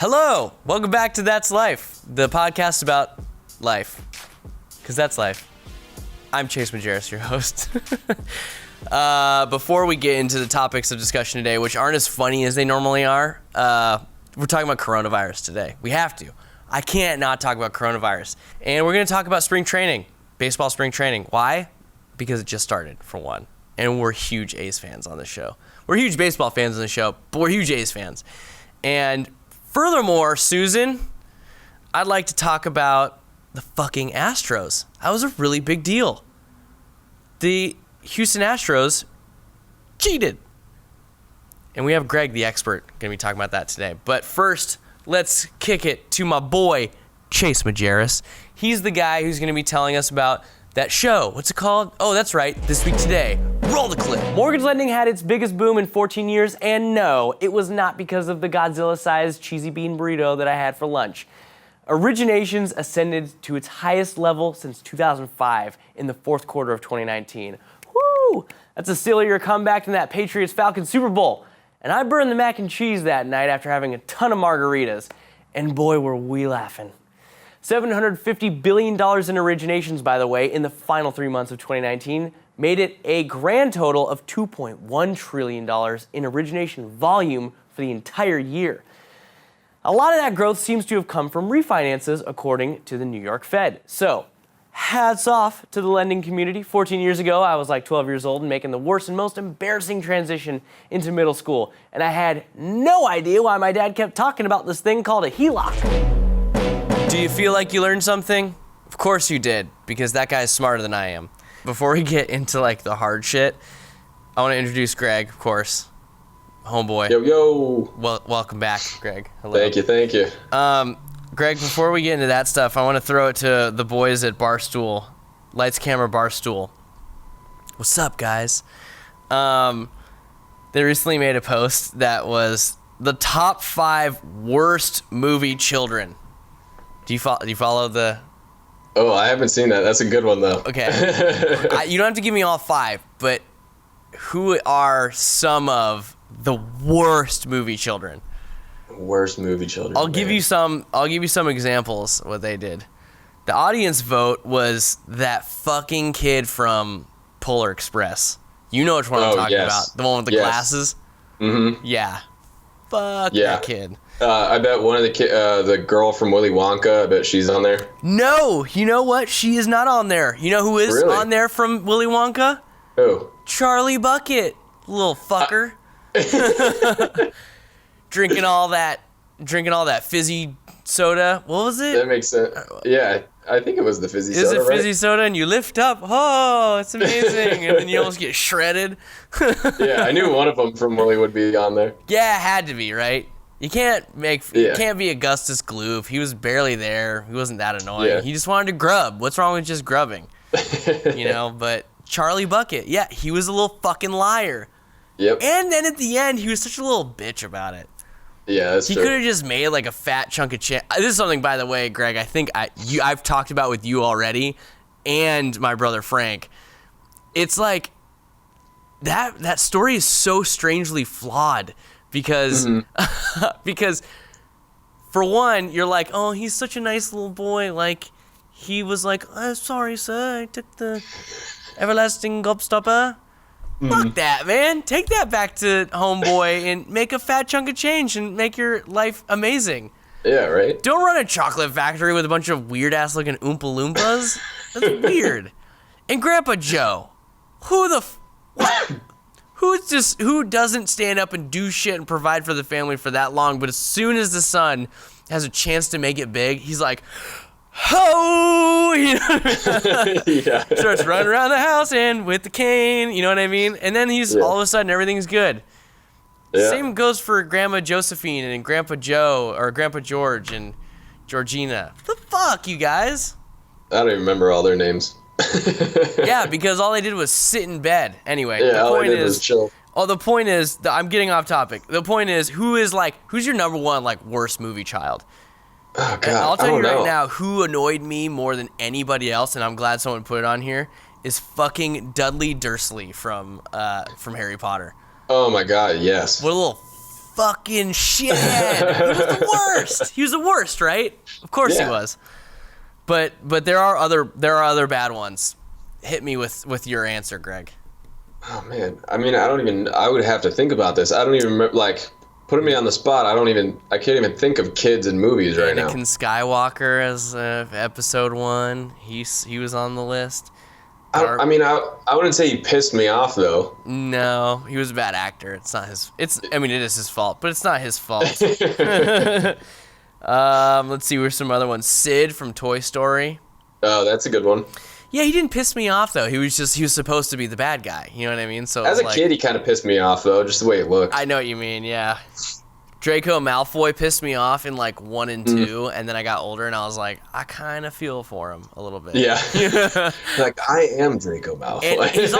Hello, welcome back to That's Life, the podcast about life, because that's life. I'm Chase Majerus, your host. Before we get into the topics of discussion today, which aren't as funny as they normally are, we're talking about coronavirus today. We have to. I can't not talk about coronavirus. And we're going to talk about spring training, baseball spring training. Why? Because it just started, for one. And we're huge A's fans on this show. We're huge baseball fans on the show, but we're huge A's fans. And furthermore, Susan, I'd like to talk about the fucking Astros. That was a really big deal. The Houston Astros cheated. And we have Greg, the expert, going to be talking about that today. But first, let's kick it to my boy, Chase Majerus. He's the guy who's going to be telling us about that show. What's it called? Oh, that's right. This Week Today. Roll the clip. Mortgage lending had its biggest boom in 14 years, and no, it was not because of the Godzilla-sized cheesy bean burrito that I had for lunch. Originations ascended to its highest level since 2005 in the fourth quarter of 2019. Woo! That's a sillier comeback than that Patriots-Falcons Super Bowl. And I burned the mac and cheese that night after having a ton of margaritas. And boy, were we laughing. $750 billion in originations, by the way, in the final 3 months of 2019, made it a grand total of $2.1 trillion in origination volume for the entire year. A lot of that growth seems to have come from refinances, according to the New York Fed. So, hats off to the lending community. 14 years ago, I was like 12 years old and making the worst and most embarrassing transition into middle school. And I had no idea why my dad kept talking about this thing called a HELOC. Do you feel like you learned something? Of course you did, because that guy's smarter than I am. Before we get into like the hard shit, I want to introduce Greg, of course. Homeboy. Yo. Well, welcome back, Greg. Hello. Thank you. Greg, before we get into that stuff, I want to throw it to the boys at Barstool. Lights, camera, Barstool. What's up, guys? They recently made a post that was the top 5 worst movie children. Do you follow the... Oh, I haven't seen that. That's a good one, though. Okay. You don't have to give me all 5, but who are some of the worst movie children? Worst movie children. I'll give you some examples of what they did. The audience vote was that fucking kid from Polar Express. You know which one I'm talking about. The one with the glasses? Mm-hmm. Yeah. Fuck that kid. I bet one of the girl from Willy Wonka, I bet she's on there. No, you know what? She is not on there. You know who is on there from Willy Wonka? Who? Charlie Bucket, little fucker. Drinking all that fizzy soda. What was it? That makes sense. Yeah, I think it was the fizzy soda. Is it fizzy soda? And you lift up. Oh, it's amazing. And then you almost get shredded. Yeah, I knew one of them from Willy would be on there. Yeah, it had to be, right? You can't be Augustus Gloop. He was barely there. He wasn't that annoying. Yeah. He just wanted to grub. What's wrong with just grubbing? But Charlie Bucket, yeah, he was a little fucking liar. Yep. And then at the end, he was such a little bitch about it. Yeah, that's true. He could have just made like a fat chunk of chicken. This is something, by the way, Greg, I think I've talked about with you already and my brother Frank. It's like that story is so strangely flawed because because for one, you're like, oh, he's such a nice little boy. Like, he was like, oh, sorry, sir, I took the everlasting gobstopper. Fuck that, man. Take that back to homeboy and make a fat chunk of change and make your life amazing. Yeah, right? Don't run a chocolate factory with a bunch of weird-ass looking Oompa Loompas. That's weird. And Grandpa Joe. Who doesn't stand up and do shit and provide for the family for that long, but as soon as the son has a chance to make it big, he's like... Ho! You know what I mean? Yeah. Starts running around the house and with the cane, you know what I mean? And then all of a sudden everything's good. Yeah. Same goes for Grandma Josephine and Grandpa Joe or Grandpa George and Georgina. What the fuck, you guys? I don't even remember all their names. Yeah, because all they did was sit in bed. Anyway, the point is chill. Oh, the point is, I'm getting off topic. The point is, who's your number one worst movie child? Oh, God, and I'll tell you right know. now, who annoyed me more than anybody else, and I'm glad someone put it on here, is fucking Dudley Dursley from Harry Potter. Oh my God, yes. What a little fucking shithead. He was the worst. He was the worst, right? Of course he was. But there are other bad ones. Hit me with your answer, Greg. Oh man, I mean, I would have to think about this. I don't even remember, like, putting me on the spot. I can't even think of kids in movies right now. Anakin Skywalker as episode 1. He was on the list. I wouldn't say he pissed me off though. No, he was a bad actor. It's not his. It is his fault, but it's not his fault. Let's see. Where's some other ones? Sid from Toy Story. Oh, that's a good one. Yeah, he didn't piss me off though. He was supposed to be the bad guy. You know what I mean? So as a kid, he kind of pissed me off though, just the way he looked. I know what you mean. Yeah. Draco Malfoy pissed me off in like 1 and 2, and then I got older and I was like, I kind of feel for him a little bit. Yeah. Like, I am Draco Malfoy. And he's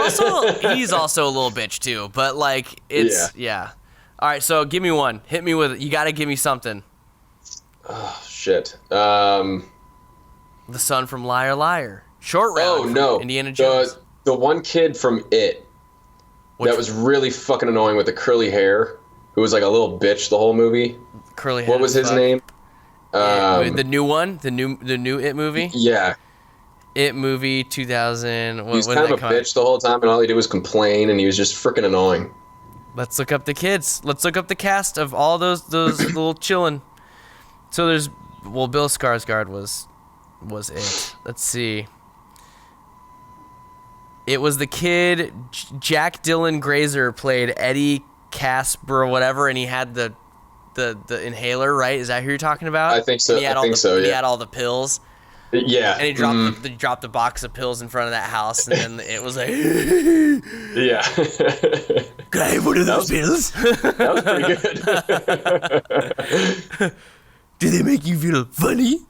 also a little bitch too, but like it's yeah. All right, so give me one. Hit me with it. You got to give me something. Oh shit. The son from Liar Liar. Short round. Oh no. Indiana Jones. The one kid from It that was really fucking annoying with the curly hair, who was like a little bitch the whole movie. Curly hair. What was his name? The new one, the new It movie. Yeah. It movie 2000. He was kind of a bitch the whole time, and all he did was complain, and he was just freaking annoying. Let's look up the kids. Let's look up the cast of all those little chillin'. So there's Bill Skarsgård was It. Let's see. It was the kid Jack Dylan Grazer played Eddie Casper or whatever, and he had the inhaler, right? Is that who you're talking about? I think so. He had all the pills. Yeah. And he dropped the box of pills in front of that house, and then it was like, yeah. Can I have one of those pills? That was pretty good. Do they make you feel funny?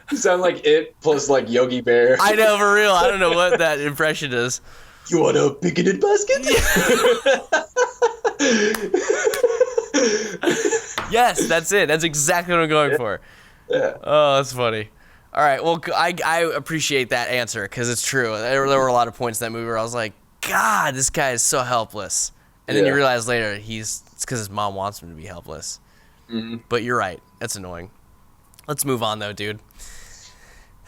You sound like It plus like Yogi Bear. I know, for real. I don't know what that impression is. You want a picketed basket? Yes, that's it. That's exactly what I'm going for. Yeah. Oh, that's funny. All right. Well, I appreciate that answer because it's true. There were a lot of points in that movie where I was like, God, this guy is so helpless. And then you realize later it's because his mom wants him to be helpless. Mm-hmm. But you're right. That's annoying. Let's move on, though, dude.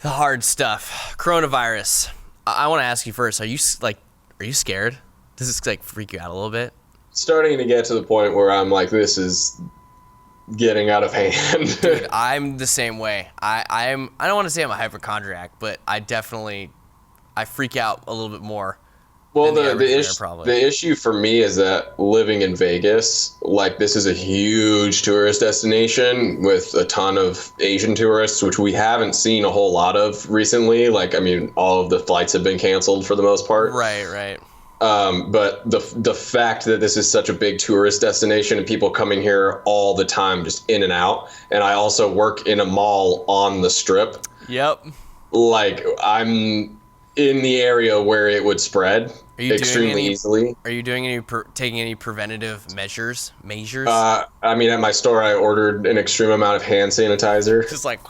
The hard stuff. Coronavirus. I want to ask you first. Are you scared? Does this like freak you out a little bit? Starting to get to the point where I'm like, this is getting out of hand. Dude, I'm the same way. I don't want to say I'm a hypochondriac, but I freak out a little bit more. Well, the issue for me is that living in Vegas, like, this is a huge tourist destination with a ton of Asian tourists, which we haven't seen a whole lot of recently. Like, I mean, all of the flights have been canceled for the most part. Right. But the fact that this is such a big tourist destination and people coming here all the time, just in and out, and I also work in a mall on the Strip. Yep. Like, I'm in the area where it would spread extremely easily. Are you doing taking any preventative measures? I mean, at my store, I ordered an extreme amount of hand sanitizer. Just like,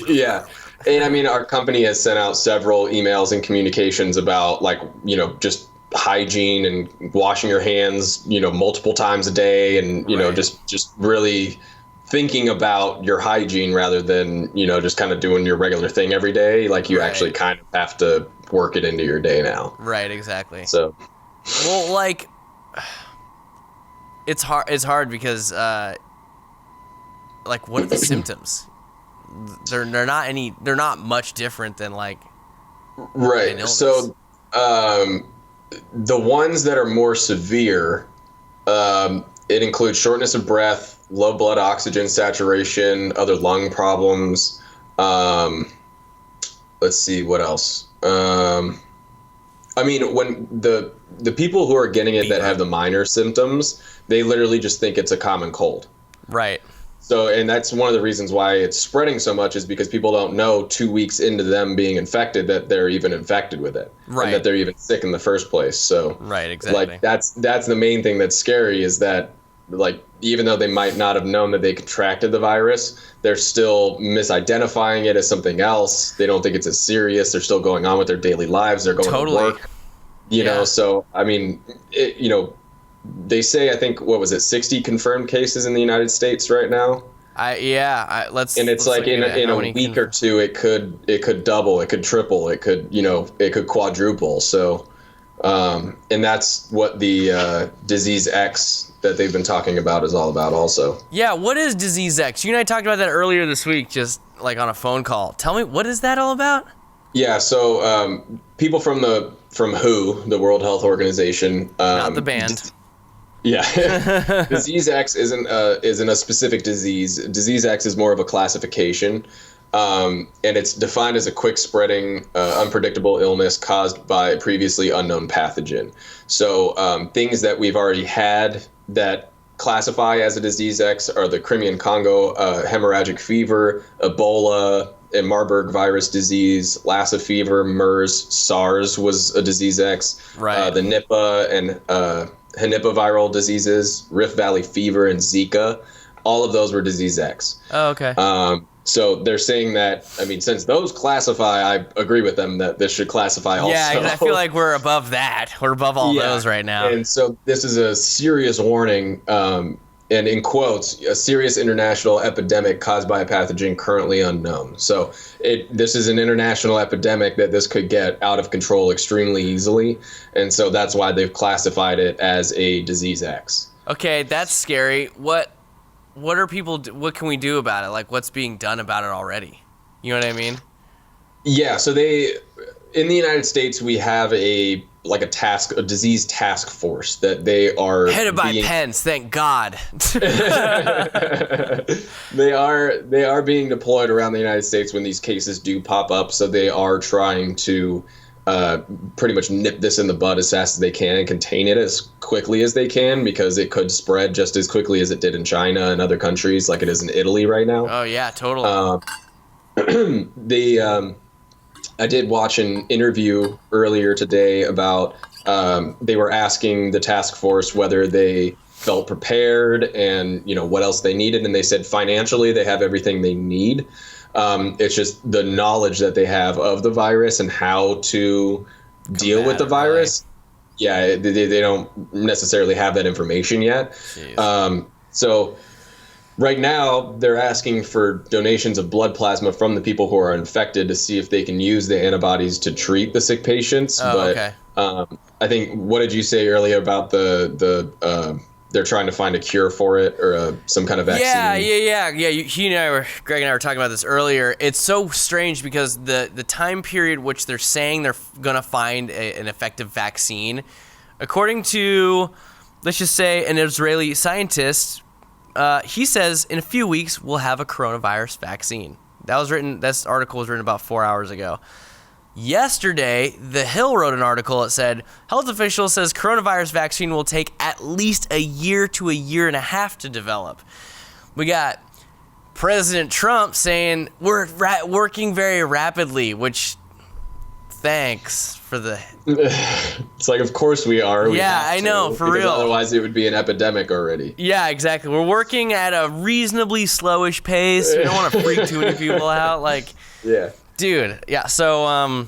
yeah. And I mean, our company has sent out several emails and communications about, like, you know, just hygiene and washing your hands, you know, multiple times a day, and, you know, just really thinking about your hygiene rather than, you know, just kind of doing your regular thing every day. Like, you actually kind of have to work it into your day now. Right, exactly. So, well, like, it's hard because, like, what are the symptoms? They're not much different than, like, right. So, the ones that are more severe, it includes shortness of breath, low blood oxygen saturation, other lung problems. Let's see, what else? I mean, when the people who are getting it that have the minor symptoms, they literally just think it's a common cold. Right. So, and that's one of the reasons why it's spreading so much, is because people don't know 2 weeks into them being infected that they're even infected with it. Right. And that they're even sick in the first place. So, right, exactly. Like, that's the main thing that's scary, is that, like, even though they might not have known that they contracted the virus, they're still misidentifying it as something else. They don't think it's as serious. They're still going on with their daily lives. They're going to work. You know, so, I mean, you know, they say, I think, what was it, 60 confirmed cases in the United States right now. Let's. And it's let's like in a week or two, it could double, it could triple, it could quadruple. So, and that's what the disease X that they've been talking about is all about also. Yeah, what is disease X? You and I talked about that earlier this week, just like on a phone call. Tell me, what is that all about? Yeah, so people from WHO, the World Health Organization, Not the band. Yeah, disease X isn't a specific disease. Disease X is more of a classification, and it's defined as a quick spreading, unpredictable illness caused by a previously unknown pathogen. So things that we've already had that classify as a disease X are the Crimean Congo hemorrhagic fever, Ebola, and Marburg virus disease, Lassa fever, MERS, SARS was a disease X, right? The Nipah and Henipaviral diseases, Rift Valley fever, and Zika. All of those were disease X. Oh, okay. So they're saying that, I mean, since those classify, I agree with them that this should classify also. Yeah, I feel like we're above that. We're above all those right now. And so this is a serious warning, and in quotes, a serious international epidemic caused by a pathogen currently unknown. So this is an international epidemic that this could get out of control extremely easily. And so that's why they've classified it as a disease X. Okay, that's scary. What what can we do about it? Like, what's being done about it already? You know what I mean? Yeah, so in the United States, we have a disease task force that they are headed by Pence, thank God. They are being deployed around the United States when these cases do pop up. So they are trying to pretty much nip this in the bud as fast as they can and contain it as quickly as they can, because it could spread just as quickly as it did in China and other countries, like it is in Italy right now. Oh yeah, totally. I did watch an interview earlier today about they were asking the task force whether they felt prepared and what else they needed, and they said financially they have everything they need. It's just the knowledge that they have of the virus and how to deal with the virus. Right. Yeah, they don't necessarily have that information yet. So right now, they're asking for donations of blood plasma from the people who are infected to see if they can use the antibodies to treat the sick patients. Okay. I think, what did you say earlier about they're trying to find a cure for it or some kind of vaccine? Yeah. Greg and I were talking about this earlier. It's so strange because the time period which they're saying they're going to find an effective vaccine, according to, let's just say, an Israeli scientist, he says in a few weeks we'll have a coronavirus vaccine. This article was written about 4 hours ago. Yesterday, The Hill wrote an article that said, health official says coronavirus vaccine will take at least a year to a year and a half to develop. We got President Trump saying we're working very rapidly, which thanks for the... It's like, of course we are. I know, for real. Otherwise it would be an epidemic already. Yeah, exactly. We're working at a reasonably slowish pace. We don't want to freak too many people out. Yeah. Dude, yeah, so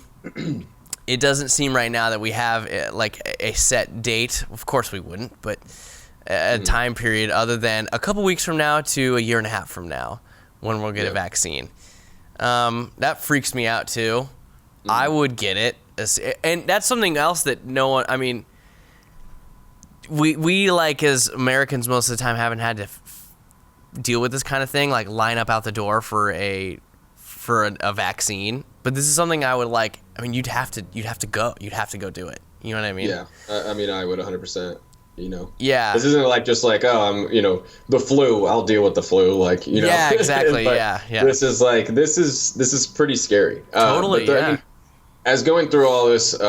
it doesn't seem right now that we have a set date. Of course we wouldn't, but a time period other than a couple weeks from now to a year and a half from now when we'll get a vaccine. That freaks me out too. I would get it. And that's something else that no one, I mean, we as Americans most of the time haven't had to deal with this kind of thing, like line up out the door for a vaccine, but this is something I would like. I mean, you'd have to go do it. You know what I mean? Yeah. I mean, I would 100%, Yeah. This isn't the flu, I'll deal with the flu. Yeah, exactly. Yeah. This is pretty scary. Totally. I mean, as going through all this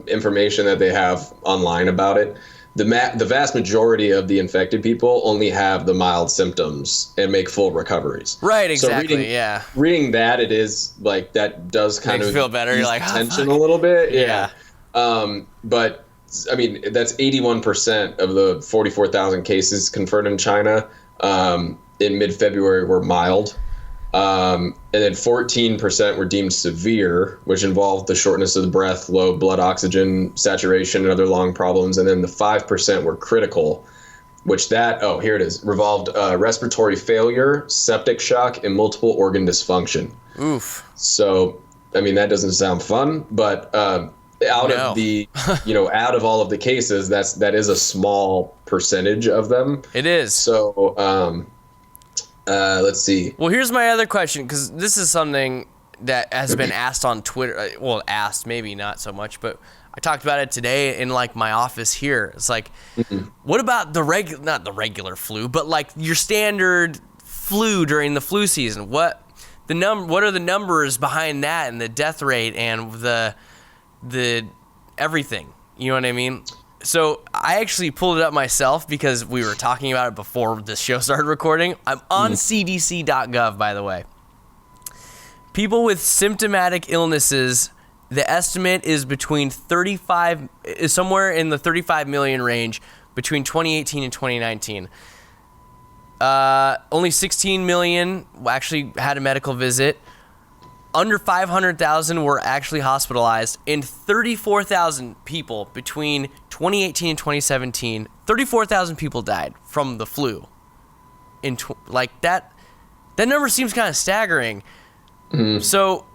information that they have online about it, the vast majority of the infected people only have the mild symptoms and make full recoveries. Right, exactly, so reading that, it is like, that does kind of feel better. You're like, tension a little bit. Yeah. But I mean, that's 81% of the 44,000 cases confirmed in China in mid-February were mild. And then 14% were deemed severe, which involved the shortness of the breath, low blood oxygen saturation, and other lung problems. And then the 5% were critical, which here it is, revolved respiratory failure, septic shock, and multiple organ dysfunction. Oof. So, I mean, that doesn't sound fun, but out of all of the cases, that is a small percentage of them. It is. So, let's see. Well, here's my other question, because this is something that has been asked on Twitter. Well, asked, maybe not so much, but I talked about it today in like my office here. It's like, what about not the regular flu, but like your standard flu during the flu season? What are the numbers behind that, and the death rate, and the everything? You know what I mean? So I actually pulled it up myself because we were talking about it before the show started recording. I'm on cdc.gov, by the way. People with symptomatic illnesses, the estimate is somewhere in the 35 million range between 2018 and 2019. Only 16 million actually had a medical visit. Under 500,000 were actually hospitalized, and 34,000 people between 2018 and 2017, 34,000 people died from the flu. That number seems kind of staggering. So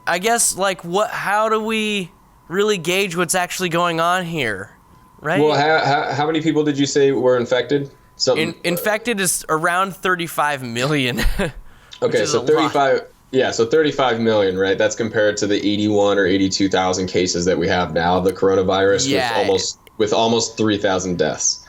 I guess, how do we really gauge what's actually going on here, right? Well, how many people did you say were infected? Infected is around 35 million. Okay, so 35... Yeah, so 35 million, right? That's compared to the 81 or 82,000 cases that we have now of the coronavirus, with almost 3,000 deaths.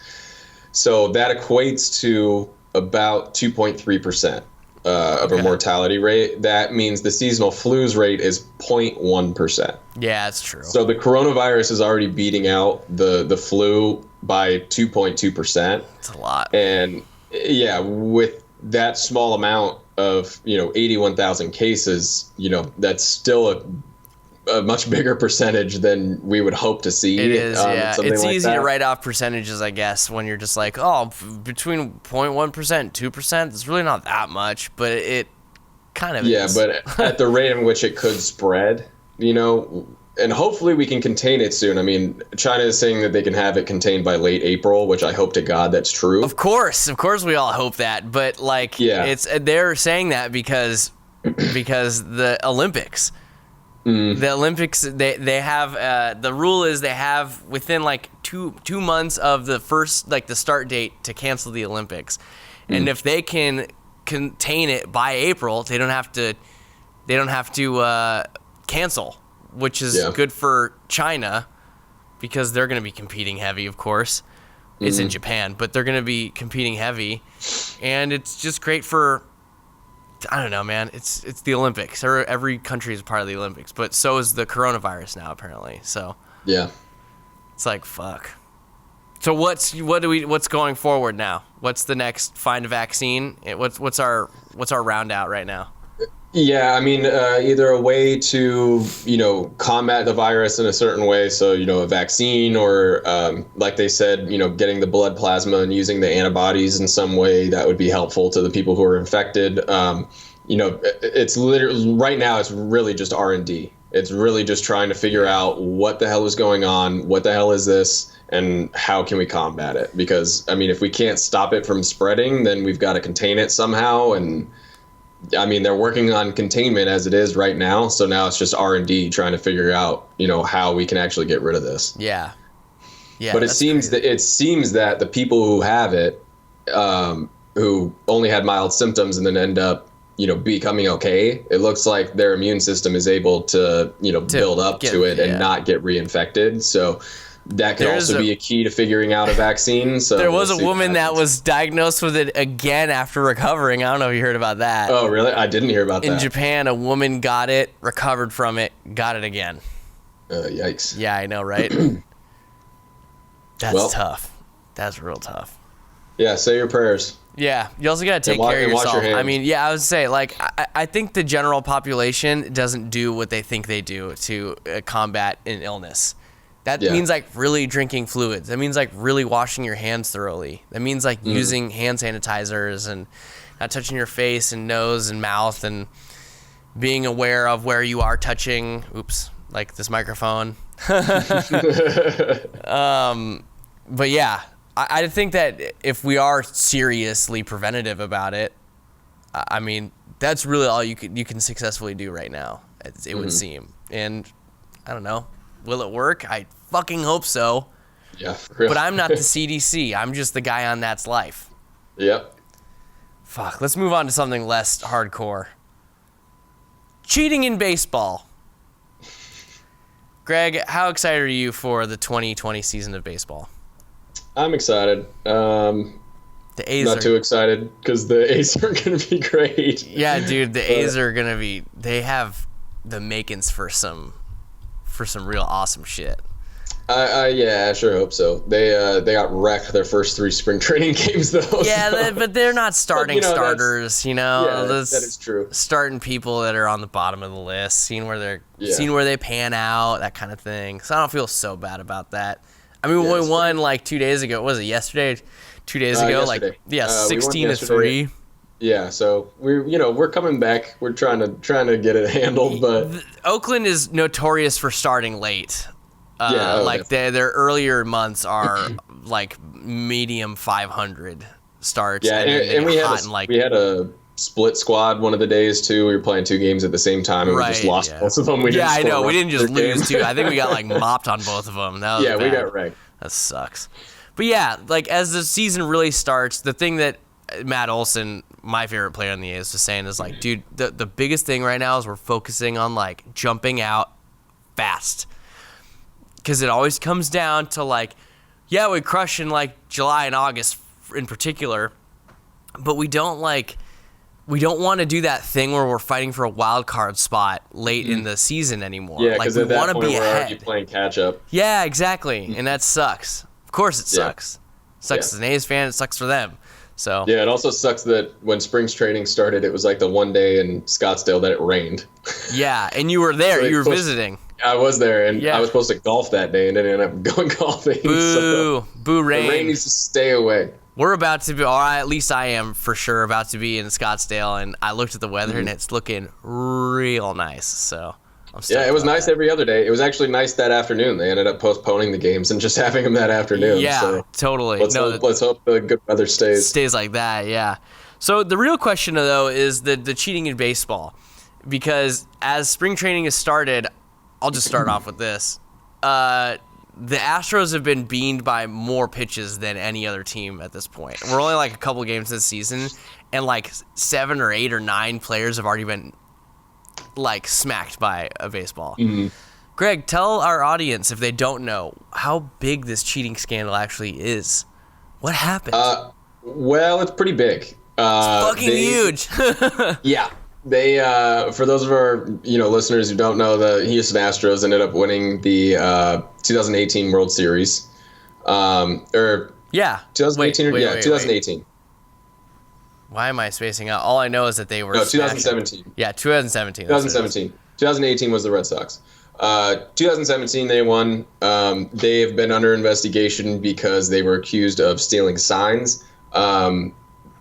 So that equates to about 2.3% of a mortality rate. That means the seasonal flus rate is 0.1%. Yeah, that's true. So the coronavirus is already beating out the flu by 2.2%. That's a lot. And yeah, with that small amount of 81,000 cases, that's still a much bigger percentage than we would hope to see. It is, yeah. It's easy to write off percentages, I guess, when you're just like, between 0.1% and 2%, it's really not that much, but it kind of is. Yeah, but at the rate in which it could spread, and hopefully we can contain it soon. I mean, China is saying that they can have it contained by late April, which I hope to God that's true. Of course we all hope that, but they're saying that because the Olympics. The Olympics, they have the rule is they have within two months of the first the start date to cancel the Olympics, and if they can contain it by April, they don't have to cancel. Which is good for China because they're going to be competing heavy, of course. It's in Japan, but they're going to be competing heavy. And it's just great for, I don't know, man. It's the Olympics. Every country is part of the Olympics, but so is the coronavirus now, apparently. So yeah, it's like, fuck. So what's going forward now? What's the next? Find a vaccine? What's our round out right now? Yeah, I mean, either a way to, combat the virus in a certain way. So, a vaccine or, like they said, getting the blood plasma and using the antibodies in some way that would be helpful to the people who are infected. It's literally right now, it's really just R&D. It's really just trying to figure out what the hell is going on, what the hell is this, and how can we combat it? Because, I mean, if we can't stop it from spreading, then we've got to contain it somehow. And I mean, they're working on containment as it is right now. So now it's just R&D trying to figure out, how we can actually get rid of this. Yeah. Yeah. But it seems that the people who have it, who only had mild symptoms and then end up, becoming okay, it looks like their immune system is able to, build up to it and not get reinfected. So that could also be a key to figuring out a vaccine. So there was a woman that was diagnosed with it again after recovering. I don't know if you heard about that. Oh, really? I didn't hear about that. In Japan, a woman got it, recovered from it, got it again. Yikes. Yeah, I know, right? That's tough. That's real tough. Yeah, say your prayers. Yeah, you also got to take care of yourself. I mean, yeah, I would say, I think the general population doesn't do what they think they do to combat an illness. That means really drinking fluids. That means really washing your hands thoroughly. That means using hand sanitizers and not touching your face and nose and mouth, and being aware of where you are touching. Oops, like this microphone. But yeah, I think that if we are seriously preventative about it, I mean, that's really all you can successfully do right now. It would seem, and I don't know, will it work? I fucking hope so. Yeah, for real. But I'm not the CDC. I'm just the guy on That's Life. Yep. Fuck. Let's move on to something less hardcore. Cheating in baseball. Greg, how excited are you for the 2020 season of baseball? I'm excited. The A's not too excited because the A's are going to be great. Yeah, dude, the A's are going to be. They have the makings for some real awesome shit. Yeah, I sure hope so. They got wrecked their first 3 spring training games though. Yeah, so. But they're not starting starters. Yeah, that is true. Starting people that are on the bottom of the list, seeing where they pan out, that kind of thing. So I don't feel so bad about that. I mean, we won like 2 days ago. Was it yesterday? 2 days ago, yesterday. 16-3. Yeah, so we're coming back. We're trying to get it handled, but Oakland is notorious for starting late. Their earlier months are like medium 500 starts. Yeah, and we had a split squad one of the days too. We were playing 2 games at the same time, and we just lost both of them. I know. We didn't just lose 2. I think we got like mopped on both of them. That was bad. We got wrecked. That sucks. But yeah, like as the season really starts, the thing that Matt Olson, my favorite player in the A's, was saying is like, dude, the biggest thing right now is we're focusing on like jumping out fast. Because it always comes down to like, yeah, we crush in like July and August in particular, but we don't want to do that thing where we're fighting for a wild card spot late in the season anymore. Yeah, because we at that want to point be we're ahead. already playing catch up. Yeah, exactly, and that sucks. Of course, it sucks. Sucks as an A's fan. It sucks for them. So yeah, it also sucks that when spring's training started, it was like the one day in Scottsdale that it rained. Yeah, and you were there. So you were visiting. I was there, and I was supposed to golf that day, and didn't end up going golfing. Boo, boo, rain. The rain needs to stay away. We're about to be, or at least I am for sure, about to be in Scottsdale, and I looked at the weather, and it's looking real nice. So I'm stoked. Yeah, it was nice every other day. It was actually nice that afternoon. They ended up postponing the games and just having them that afternoon. Yeah, so totally. Let's hope the good weather stays. Stays like that, yeah. So the real question, though, is the cheating in baseball. Because as spring training has started, I'll just start off with this. The Astros have been beamed by more pitches than any other team at this point. We're only like a couple games this season, and like 7 or 8 or 9 players have already been like smacked by a baseball. Mm-hmm. Greg, tell our audience, if they don't know, how big this cheating scandal actually is. What happened? Well, it's pretty big. It's fucking huge. Yeah. They, for those of our listeners who don't know, the Houston Astros ended up winning the 2018 World Series. 2018 wait, 2018. Why am I spacing out? All I know is that they were. No, 2017. Yeah, 2017. 2017. 2018 was the Red Sox. 2017 they won. They have been under investigation because they were accused of stealing signs.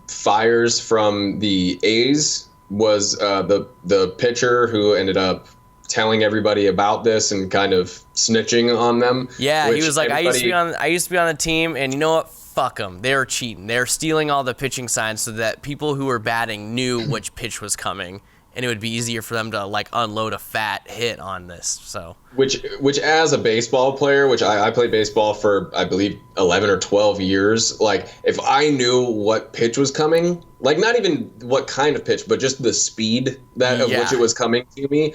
Fires from the A's was the pitcher who ended up telling everybody about this and kind of snitching on them. Yeah, he was like, I used to be on the team, and you know what? Fuck them. They were cheating. They were stealing all the pitching signs so that people who were batting knew which pitch was coming, and it would be easier for them to like unload a fat hit on this. So which as a baseball player, which I played baseball for I believe 11 or 12 years, like if I knew what pitch was coming, like not even what kind of pitch, but just the speed of which it was coming to me,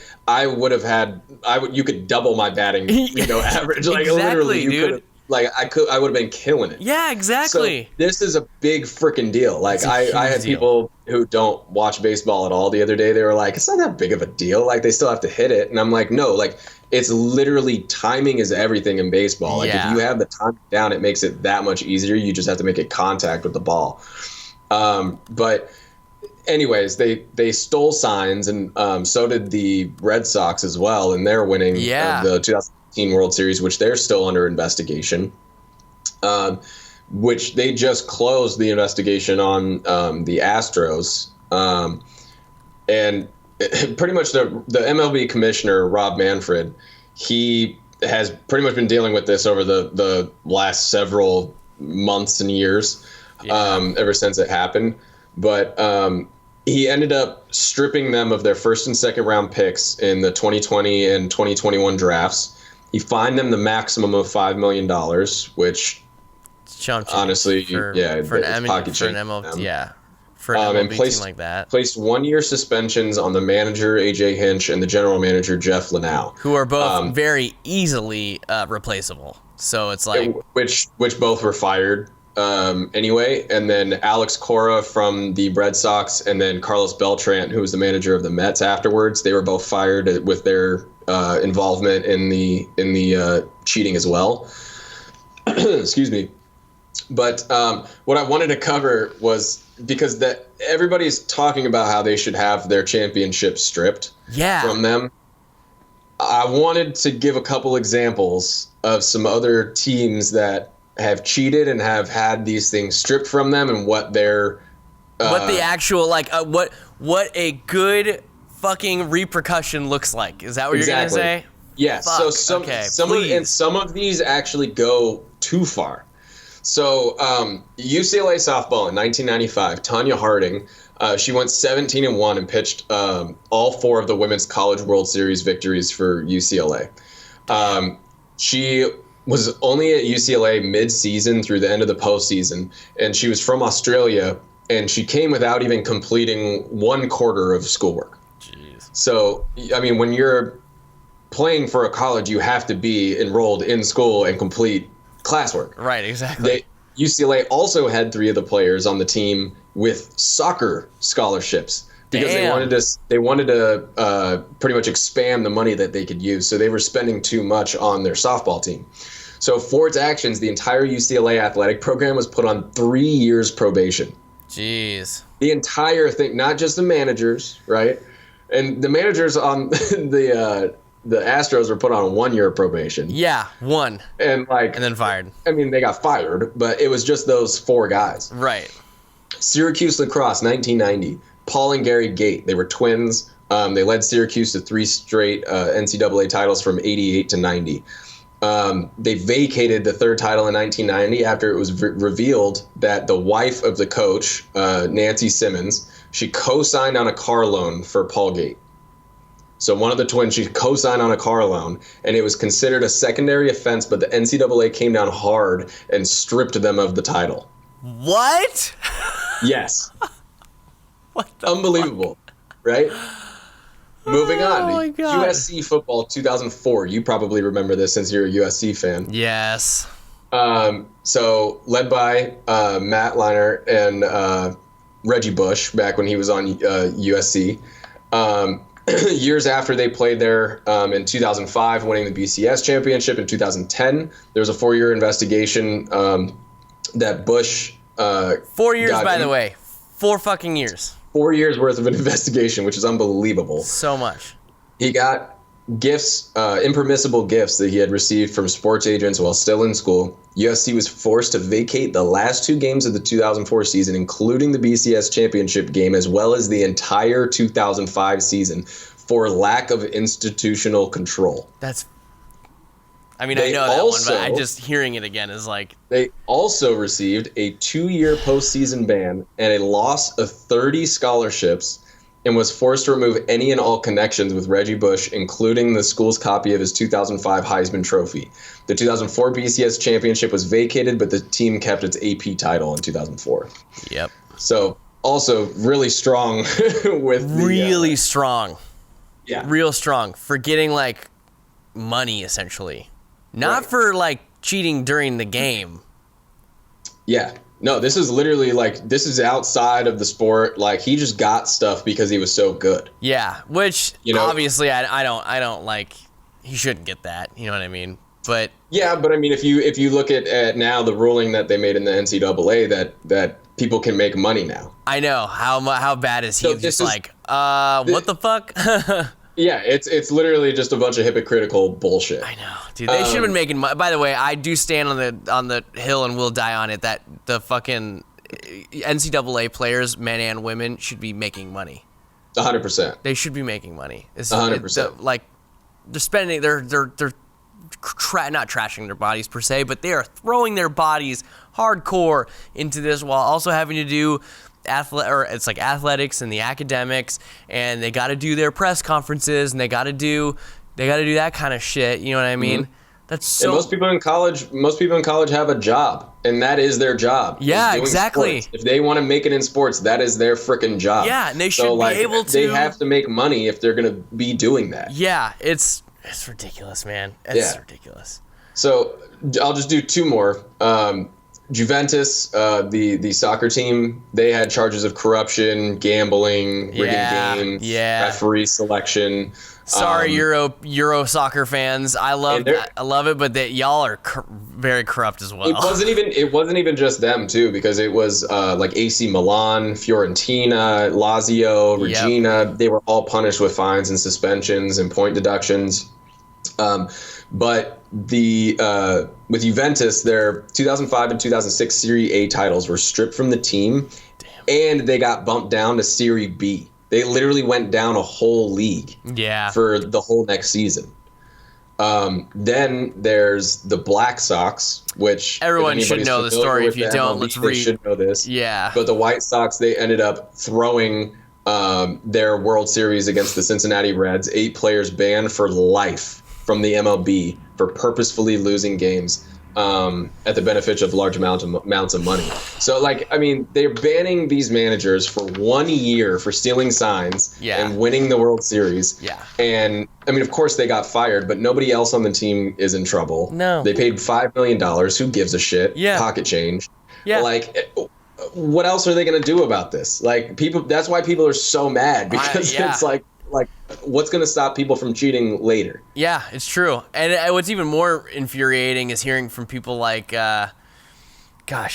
you could double my batting average. Like exactly, literally you dude. I would have been killing it. Yeah, exactly. So this is a big freaking deal. Like I had people who don't watch baseball at all the other day. They were like, it's not that big of a deal. Like they still have to hit it. And I'm like, no, like it's literally timing is everything in baseball. Like if you have the time down, it makes it that much easier. You just have to make it contact with the ball. But anyways, they stole signs, and so did the Red Sox as well, and they're winning the 2018 World Series, which they're still under investigation. which they just closed the investigation on the Astros. And pretty much the MLB commissioner, Rob Manfred, he has pretty much been dealing with this over the last several months and years, ever since it happened. But he ended up stripping them of their first and second round picks in the 2020 and 2021 drafts. He fined them the maximum of $5 million, which honestly, for an MLB, for an MLB team like that. Placed 1 year suspensions on the manager, AJ Hinch, and the general manager, Jeff Linnau. Who are both very easily replaceable. So it's like... Which both were fired anyway. And then Alex Cora from the Red Sox, and then Carlos Beltran, who was the manager of the Mets afterwards. They were both fired with their involvement in the cheating as well. Excuse me. But what I wanted to cover was, because everybody's talking about how they should have their championship stripped from them. I wanted to give a couple examples of some other teams that have cheated and have had these things stripped from them, and what their what the actual what a good fucking repercussion looks like. Is that what you're gonna say? Yeah. Fuck. So Okay, some of these actually go too far. So UCLA softball in 1995, Tanya Harding, she went 17-1 and pitched all 4 of the Women's College World Series victories for UCLA. She was only at UCLA mid-season through the end of the postseason, and she was from Australia, and she came without even completing 1 quarter of schoolwork. Jeez. So, I mean, when you're playing for a college, you have to be enrolled in school and complete classwork. Right, exactly. UCLA also had 3 of the players on the team with soccer scholarships, because they wanted to pretty much expand the money that they could use. So they were spending too much on their softball team. So for its actions, the entire UCLA athletic program was put on 3 years probation. Jeez. The entire thing, not just the managers, right? And the managers on the Astros were put on a 1 year probation. Yeah, 1. And then fired. I mean, they got fired, but it was just those 4 guys. Right. Syracuse lacrosse, 1990. Paul and Gary Gate. They were twins. They led Syracuse to 3 straight NCAA titles from 88 to 90. They vacated the 3rd title in 1990 after it was revealed that the wife of the coach, Nancy Simmons, she co-signed on a car loan for Paul Gate. So one of the twins, she co-signed on a car loan, and it was considered a secondary offense, but the NCAA came down hard and stripped them of the title. What? Yes. What the Unbelievable, right? Moving on. My God. USC football 2004. You probably remember this since you're a USC fan. Yes. So led by Matt Leinart and Reggie Bush back when he was on USC. Years after they played there, in 2005, winning the BCS championship. In 2010, there was a 4-year investigation that Bush 4 years, by the way. 4 fucking years. 4 years worth of an investigation, which is unbelievable. So much. He got gifts, impermissible gifts that he had received from sports agents while still in school. USC was forced to vacate the last 2 games of the 2004 season, including the BCS championship game, as well as the entire 2005 season, for lack of institutional control. I know that one, but I just hearing it again is like... They also received a 2-year postseason ban and a loss of 30 scholarships, and was forced to remove any and all connections with Reggie Bush, including the school's copy of his 2005 Heisman Trophy. The 2004 BCS championship was vacated, but the team kept its AP title in 2004. Yep. So also really strong with really strong. Yeah. Real strong for getting like money, essentially. Not for like cheating during the game. Yeah. No, this is literally like, this is outside of the sport. Like, he just got stuff because he was so good. Yeah, which obviously I don't like, he shouldn't get that. You know what I mean? But yeah, but I mean, if you look at now the ruling that they made in the NCAA that people can make money now. I know how bad is he? What the fuck? Yeah, it's literally just a bunch of hypocritical bullshit. I know, dude. They should have been making money. By the way, I do stand on the hill and will die on it that the fucking NCAA players, men and women, should be making money. 100%. They should be making money. 100%. Like they're spending, they're not trashing their bodies per se, but they are throwing their bodies hardcore into this while also having to do athletics and the academics, and they got to do their press conferences, and they got to do that kind of shit. You know what I mean? Mm-hmm. That's so. And most people in college have a job, and that is their job. Yeah, exactly. Sports. If they want to make it in sports, that is their freaking job. Yeah, and they should be able to. They have to make money if they're going to be doing that. Yeah, it's ridiculous, man. It's ridiculous. So I'll just do two more. Juventus, the soccer team, they had charges of corruption, gambling, rigging games, referee selection. Sorry, Euro soccer fans. I love it, but y'all are very corrupt as well. It wasn't even just them too, because it was like AC Milan, Fiorentina, Lazio, Regina. Yep. They were all punished with fines and suspensions and point deductions. But with Juventus, their 2005 and 2006 Serie A titles were stripped from the team, and they got bumped down to Serie B. They literally went down a whole league for the whole next season. Then there's the Black Sox, which everyone should know the story. If you don't, let's read. They should know this. Yeah. But the White Sox, they ended up throwing their World Series against the Cincinnati Reds. 8 players banned for life from the MLB for purposefully losing games at the benefit of large amounts of money. So, they're banning these managers for 1 year for stealing signs and winning the World Series. Yeah. And, of course they got fired, but nobody else on the team is in trouble. No. They paid $5 million. Who gives a shit? Yeah. Pocket change. Yeah. What else are they going to do about this? That's why people are so mad, because it's like, what's going to stop people from cheating later? Yeah, it's true. And what's even more infuriating is hearing from people like, I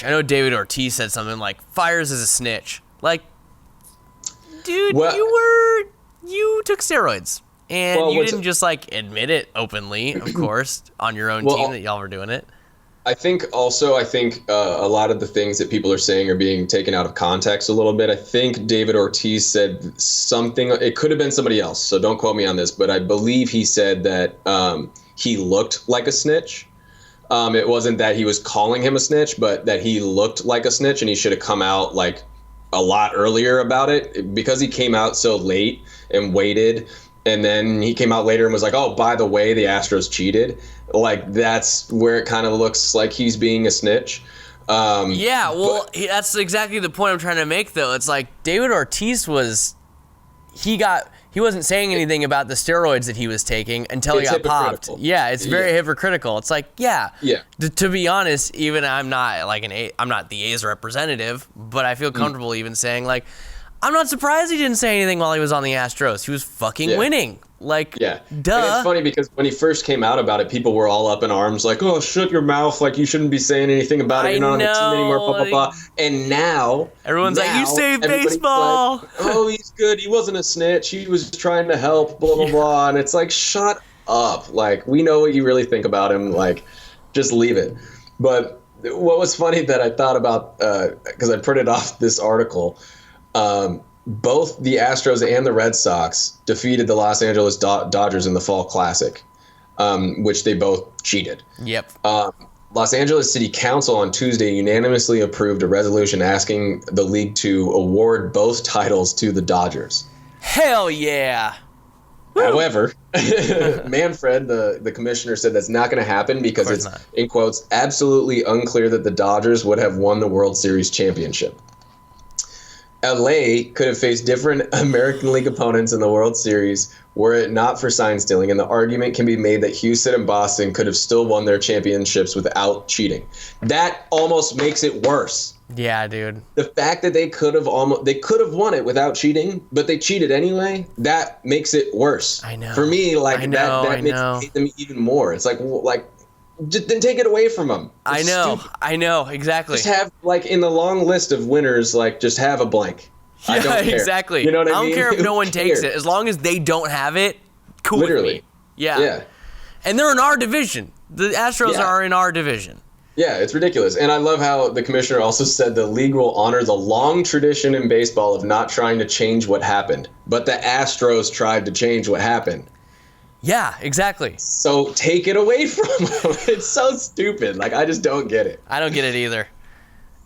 know David Ortiz said something like, fires is a snitch. Like, dude, you took steroids. And you didn't just, admit it openly, of course, on your own team that y'all were doing it. I think a lot of the things that people are saying are being taken out of context a little bit. I think David Ortiz said something. It could have been somebody else, so don't quote me on this. But I believe he said that he looked like a snitch. It wasn't that he was calling him a snitch, but that he looked like a snitch, and he should have come out a lot earlier about it, because he came out so late and waited. And then he came out later and was like, oh, by the way, the Astros cheated. That's where it kind of looks like he's being a snitch. That's exactly the point I'm trying to make, though. It's like David Ortiz he wasn't saying anything about the steroids that he was taking until he got popped. Yeah, it's very hypocritical. It's like, to be honest, even I'm not I'm not the A's representative, but I feel comfortable even saying I'm not surprised he didn't say anything while he was on the Astros. He was fucking winning. Duh. And it's funny because when he first came out about it, people were all up in arms, like, oh, shut your mouth. You shouldn't be saying anything about it. You're not on the team anymore, blah, blah, blah. And now everyone's like, you saved baseball. Like, oh, he's good. He wasn't a snitch. He was trying to help, blah, blah, blah. And it's like, shut up. We know what you really think about him. Just leave it. But what was funny that I thought about, because I printed off this article, both the Astros and the Red Sox defeated the Los Angeles Dodgers in the Fall Classic, which they both cheated. Yep. Los Angeles City Council on Tuesday unanimously approved a resolution asking the league to award both titles to the Dodgers. Hell yeah! However, Manfred, the commissioner, said that's not going to happen because it's, in quotes, absolutely unclear that the Dodgers would have won the World Series championship. LA could have faced different American League opponents in the World Series were it not for sign stealing, and the argument can be made that Houston and Boston could have still won their championships without cheating. That almost makes it worse. Yeah, dude. The fact that they could have won it without cheating, but they cheated anyway, that makes it worse. I know. For me, that makes me hate them even more. It's just then take it away from them. I know, exactly. Just have, in the long list of winners, just have a blank. I don't care. Exactly. You know what I mean? I don't care if no one takes it. As long as they don't have it, cool Literally. with me. Yeah. And they're in our division. The Astros are in our division. Yeah, it's ridiculous. And I love how the commissioner also said the league will honor the long tradition in baseball of not trying to change what happened. But the Astros tried to change what happened. Yeah, exactly. So take it away from them. It's so stupid. Like, I just don't get it. I don't get it either.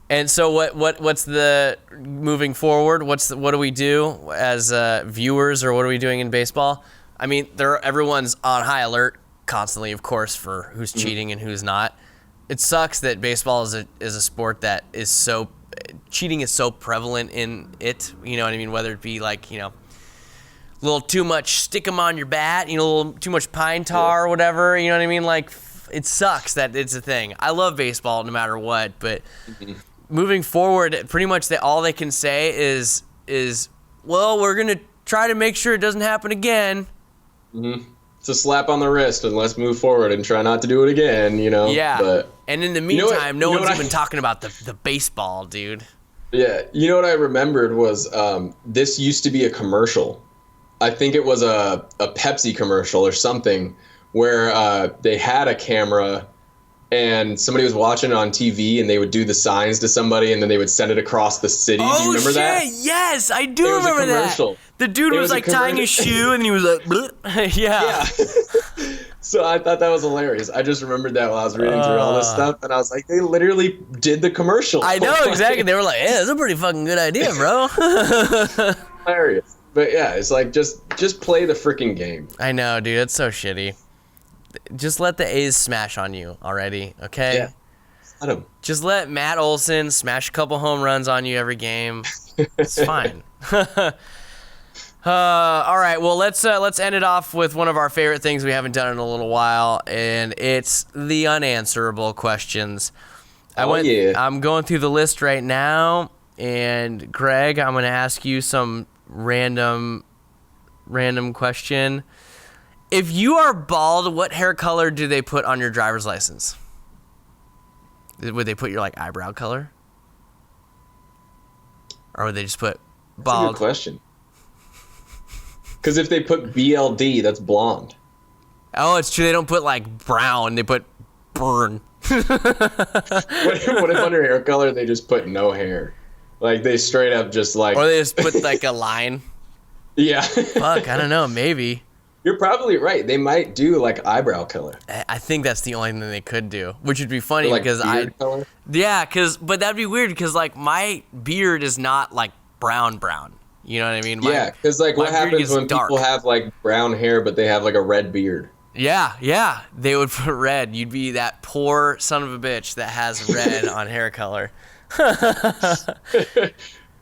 And so what's the moving forward? What do we do as viewers, or what are we doing in baseball? I mean, everyone's on high alert constantly, of course, for who's cheating and who's not. It sucks that baseball is a sport that is so cheating is so prevalent in it. You know what I mean? Whether it be like, a little too much stick 'em on your bat, a little too much pine tar or whatever. You know what I mean? Like, it sucks that it's a thing. I love baseball no matter what, but moving forward, pretty much all they can say is well, we're gonna try to make sure it doesn't happen again. It's a slap on the wrist, and let's move forward and try not to do it again. Yeah. But and in the meantime, no one's even talking about the baseball, dude. Yeah. You know what I remembered was this used to be a commercial. I think it was a Pepsi commercial or something where they had a camera and somebody was watching it on TV, and they would do the signs to somebody, and then they would send it across the city. Do you remember that? Yes, I do remember that. The dude was like tying his shoe, and he was like, yeah. So I thought that was hilarious. I just rememred that while I was reading through all this stuff, and I was like, they literally did the commercial. I know, exactly. They were like, hey, that's a pretty fucking good idea, bro. Hilarious. But yeah, it's like, just play the freaking game. I know, dude. It's so shitty. Just let the A's smash on you already, okay? Yeah. Let them. Just let Matt Olson smash a couple home runs on you every game. It's fine. All right, well, let's end it off with one of our favorite things we haven't done in a little while, and it's the unanswerable questions. I'm going through the list right now, and Greg, I'm going to ask you some random question. If you are bald, what hair color do they put on your driver's license? Would they put your eyebrow color? Or would they just put bald? That's a good question. Because if they put BLD, that's blonde. Oh, it's true. They don't put brown. They put burn. What if under hair color they just put no hair? Like they straight up just Or they just put a line. Yeah. Fuck, I don't know. Maybe. You're probably right. They might do eyebrow color. I think that's the only thing they could do, which would be funny because color? Yeah, but that'd be weird because my beard is not brown. You know what I mean? Yeah, because what happens when dark. people have brown hair but they have a red beard? Yeah, they would put red. You'd be that poor son of a bitch that has red on hair color. I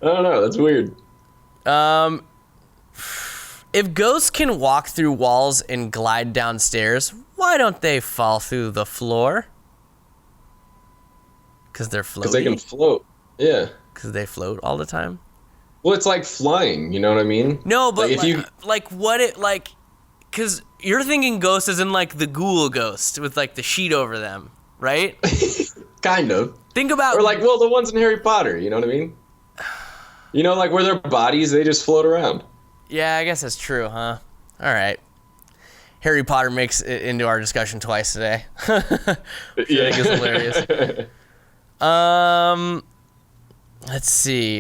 don't know. That's weird. If ghosts can walk through walls and glide downstairs, why don't they fall through the floor? Because they're floating. Because they can float. Yeah. Because they float all the time. Well, it's like flying. You know what I mean? No, but because you're thinking ghosts as in the ghoul ghost with the sheet over them, right? Kind of. Think about or the ones in Harry Potter. You know what I mean? You know, where their bodies they just float around. Yeah, I guess that's true, huh? All right. Harry Potter makes it into our discussion twice today. I think it's hilarious.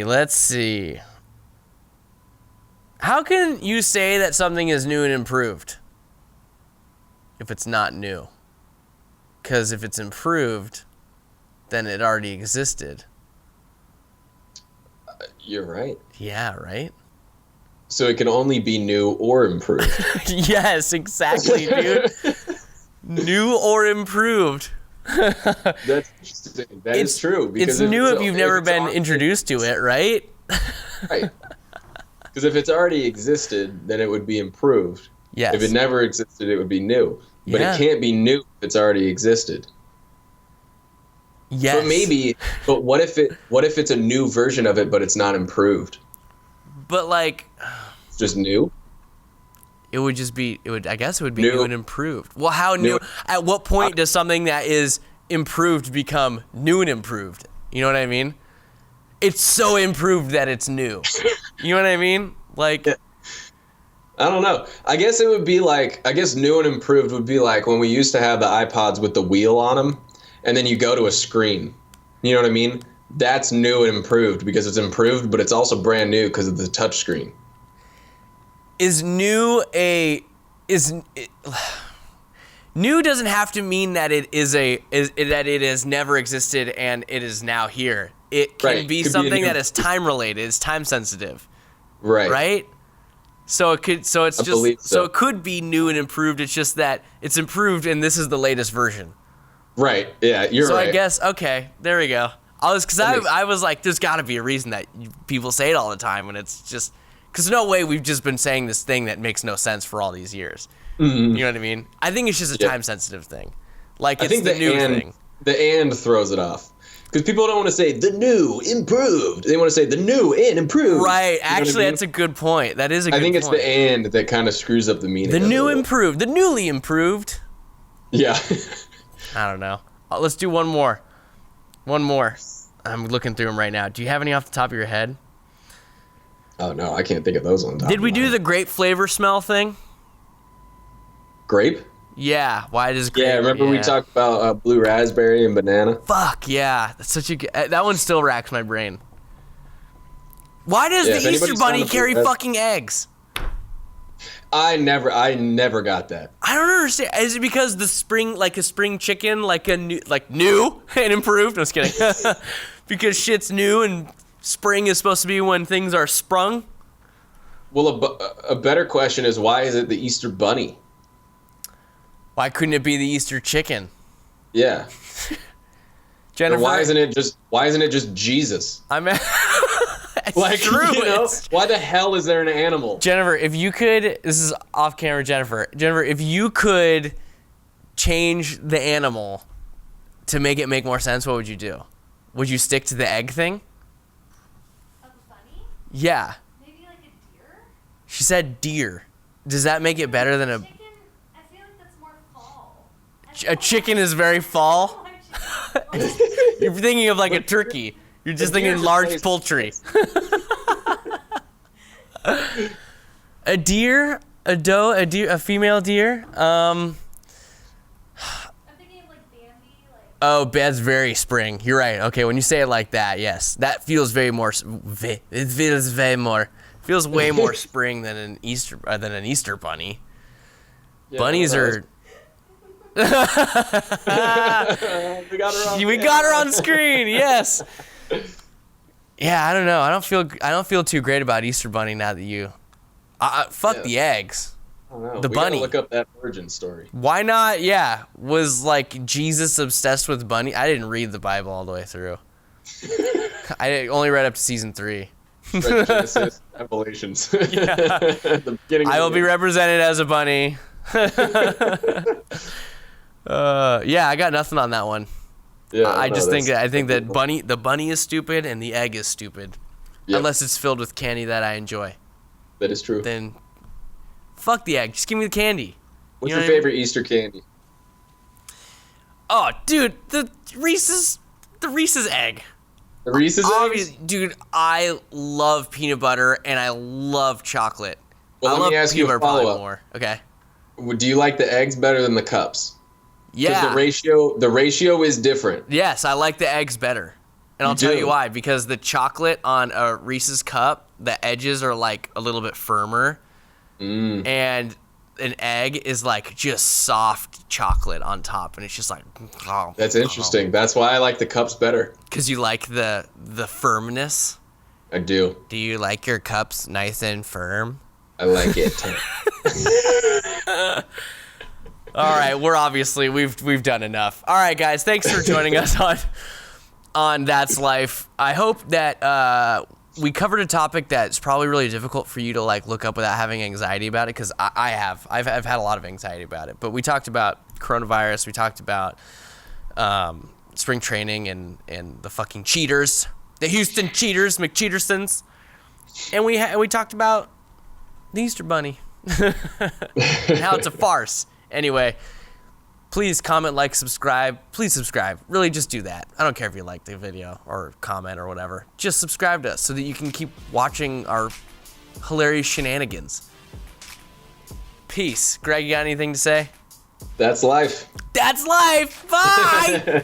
Let's see. How can you say that something is new and improved if it's not new? Because if it's improved, then it already existed. You're right. Yeah, right? So it can only be new or improved. Yes, exactly, dude. New or improved. That's interesting. That is true. Because it's new if you've never been introduced to it, right? Right. Because if it's already existed, then it would be improved. Yes. If it never existed, it would be new. But it can't be new if it's already existed. Yes. But what if it's a new version of it, but it's not improved? But it's just new. It would just be. I guess it would be new and improved. Well, how new? At what point does something that is improved become new and improved? You know what I mean? It's so improved that it's new. You know what I mean? I I don't know. I guess it would be like, I guess new and improved would be like when we used to have the iPods with the wheel on them, and then you go to a screen. You know what I mean? That's new and improved because it's improved, but it's also brand new because of the touch screen. New doesn't have to mean that it has never existed and it is now here. It can be something that is time related, it's time sensitive. Right? So it could be new and improved. It's just that it's improved and this is the latest version. Right. Yeah, you're right. So I guess, okay, there we go. I was like, there's got to be a reason that people say it all the time, and it's just because no way we've just been saying this thing that makes no sense for all these years. Mm-hmm. You know what I mean? I think it's just a time sensitive thing. Like it's the new thing. The and throws it off because people don't want to say the new improved. They want to say the new and improved. Right. Actually, that's a good point. That is a good point. I think it's the and that kind of screws up the meaning. The new improved. The newly improved. Yeah. I don't know. Let's do one more. One more. I'm looking through them right now. Do you have any off the top of your head? Oh, no. I can't think of those ones. Did we do the grape flavor smell thing? Grape? Yeah. Why does grape? Yeah, remember we talked about blue raspberry and banana? Fuck, yeah. That's such a good... that one still racks my brain. Why does the Easter Bunny carry fucking eggs? I never got that. I don't understand. Is it because the spring, like a spring chicken, like new and improved? I'm just kidding. Because shit's new and spring is supposed to be when things are sprung? Well, a better question is why is it the Easter Bunny? Why couldn't it be the Easter chicken? Yeah. Jennifer, or why isn't it just Jesus? I mean, it's like, true. You know, why the hell is there an animal? Jennifer, if you could, this is off camera, Jennifer, if you could change the animal to make it make more sense, what would you do? Would you stick to the egg thing? Of a bunny? Yeah. Maybe like a deer? She said deer. Does that make it better than a... Chicken? I feel like that's more fall. A chicken is very fall? You're thinking of like a turkey. You're just thinking large poultry. A deer, a doe, a female deer. I'm thinking of like Bambi, like. Oh, that's very spring. You're right. Okay, when you say it like that, yes, that feels very more. It feels way more spring than an Easter bunny. Yeah, Bunnies are. We got her on screen. Yes. Yeah, I don't know. I don't feel too great about Easter Bunny now that you. Fuck the eggs. I don't know. The we bunny. Gotta look up that origin story. Why not? Yeah, was like Jesus obsessed with bunny? I didn't read the Bible all the way through. I only read up to season 3. Read Genesis, Revelations. Yeah. The beginning. I will be represented as a bunny. Yeah, I got nothing on that one. Yeah, I think that the bunny is stupid and the egg is stupid. Yep. Unless it's filled with candy that I enjoy. That is true. Then fuck the egg. Just give me the candy. What's your favorite Easter candy? Oh, dude, the Reese's egg. The Reese's eggs? Dude, I love peanut butter and I love chocolate. Well, let me ask you a follow-up. More. Okay. Do you like the eggs better than the cups? Yeah. Because the ratio is different. Yes, I like the eggs better. And I'll tell you why. Because the chocolate on a Reese's cup, the edges are like a little bit firmer. Mm. And an egg is like just soft chocolate on top. And it's just like... That's interesting. That's why I like the cups better. Because you like the firmness? I do. Do you like your cups nice and firm? I like it. All right, we've done enough. All right, guys, thanks for joining us on That's Life. I hope that we covered a topic that's probably really difficult for you to like look up without having anxiety about it, because I've had a lot of anxiety about it. But we talked about coronavirus. We talked about spring training and the fucking cheaters, the Houston cheaters, McCheatersons, and we talked about the Easter Bunny and how it's a farce. Anyway, please comment, like, subscribe. Please subscribe. Really, just do that. I don't care if you like the video or comment or whatever. Just subscribe to us so that you can keep watching our hilarious shenanigans. Peace. Greg, you got anything to say? That's life. That's life. Bye.